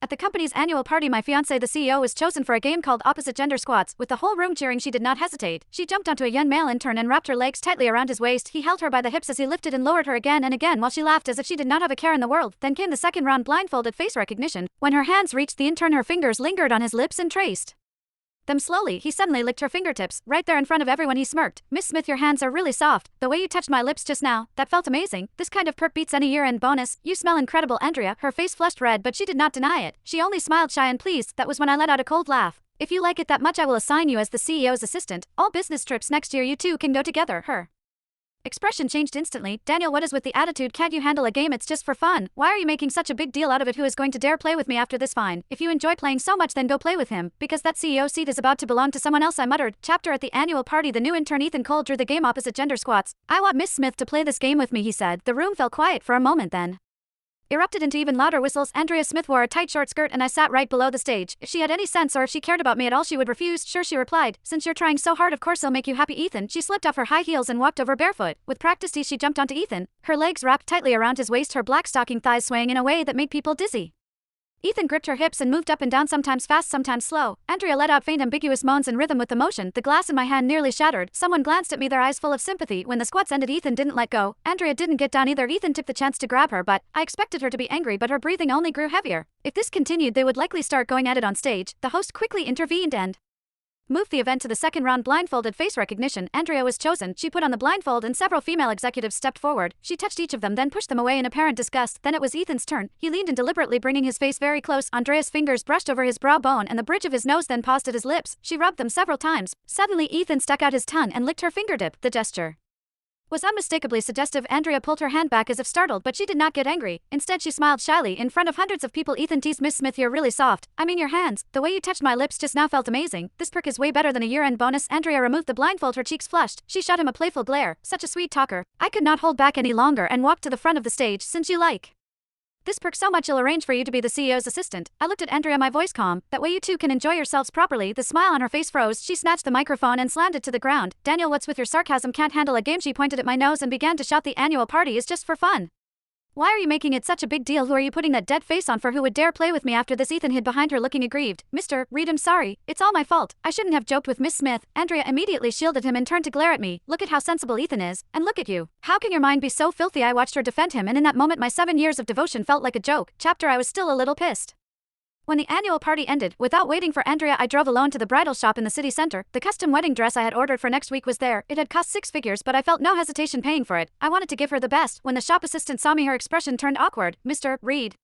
At the company's annual party, my fiancé, the CEO, was chosen for a game called Opposite Gender Squats. With the whole room cheering, she did not hesitate. She jumped onto a young male intern and wrapped her legs tightly around his waist. He held her by the hips as he lifted and lowered her again and again while she laughed as if she did not have a care in the world. Then came the second round, blindfolded face recognition. When her hands reached the intern, her fingers lingered on his lips and traced them slowly. He suddenly licked her fingertips. Right there in front of everyone, he smirked. "Miss Smith, your hands are really soft. The way you touched my lips just now, that felt amazing. This kind of perk beats any year-end bonus. You smell incredible, Andrea." Her face flushed red, but she did not deny it. She only smiled, shy and pleased. That was when I let out a cold laugh. "If you like it that much, I will assign you as the CEO's assistant. All business trips next year, you two can go together." Her expression changed instantly. "Daniel, what is with the attitude? Can't you handle a game? It's just for fun. Why are you making such a big deal out of it? Who is going to dare play with me after this? Fine. If you enjoy playing so much, then go play with him, because that CEO seat is about to belong to someone else," I muttered. Chapter At the annual party, the new intern Ethan Cole drew the game Opposite Gender Squats. "I want Miss Smith to play this game with me," he said. The room fell quiet for a moment, then erupted into even louder whistles. Andrea Smith wore a tight short skirt and I sat right below the stage. If she had any sense, or if she cared about me at all, she would refuse. "Sure," she replied. "Since you're trying so hard, of course I'll make you happy, Ethan." She slipped off her high heels and walked over barefoot. With practiced ease, she jumped onto Ethan, her legs wrapped tightly around his waist, her black stocking thighs swaying in a way that made people dizzy. Ethan gripped her hips and moved up and down, sometimes fast, sometimes slow. Andrea let out faint, ambiguous moans in rhythm with the motion. The glass in my hand nearly shattered. Someone glanced at me, their eyes full of sympathy. When the squats ended, Ethan didn't let go. Andrea didn't get down either. Ethan took the chance to grab her, but I expected her to be angry, but her breathing only grew heavier. If this continued, they would likely start going at it on stage. The host quickly intervened and moved the event to the second round, blindfolded face recognition. Andrea was chosen. She put on the blindfold and several female executives stepped forward. She touched each of them, then pushed them away in apparent disgust. Then it was Ethan's turn. He leaned in deliberately, bringing his face very close. Andrea's fingers brushed over his brow bone and the bridge of his nose, then paused at his lips. She rubbed them several times. Suddenly Ethan stuck out his tongue and licked her fingertip. The gesture was unmistakably suggestive. Andrea pulled her hand back as if startled, but she did not get angry. Instead, she smiled shyly. "In front of hundreds of people," Ethan teased, "Miss Smith, you're really soft. I mean, your hands. The way you touched my lips just now felt amazing. This perk is way better than a year-end bonus." Andrea removed the blindfold, her cheeks flushed. She shot him a playful glare. "Such a sweet talker." I could not hold back any longer and walked to the front of the stage. "Since you like this perk so much, I'll arrange for you to be the CEO's assistant." I looked at Andrea, my voice calm. "That way you two can enjoy yourselves properly." The smile on her face froze. She snatched the microphone and slammed it to the ground. "Daniel, what's with your sarcasm? Can't handle a game?" She pointed at my nose and began to shout. "The annual party is just for fun. Why are you making it such a big deal? Who are you putting that dead face on for? Who would dare play with me after this?" Ethan hid behind her, looking aggrieved. "Mr. Reed, I'm sorry. It's all my fault. I shouldn't have joked with Miss Smith." Andrea immediately shielded him and turned to glare at me. "Look at how sensible Ethan is. And look at you. How can your mind be so filthy?" I watched her defend him, and in that moment my 7 years of devotion felt like a joke. Chapter I was still a little pissed. When the annual party ended, without waiting for Andrea, I drove alone to the bridal shop in the city center. The custom wedding dress I had ordered for next week was there. It had cost 6 figures, but I felt no hesitation paying for it. I wanted to give her the best. When the shop assistant saw me, her expression turned awkward. "Mr. Reed,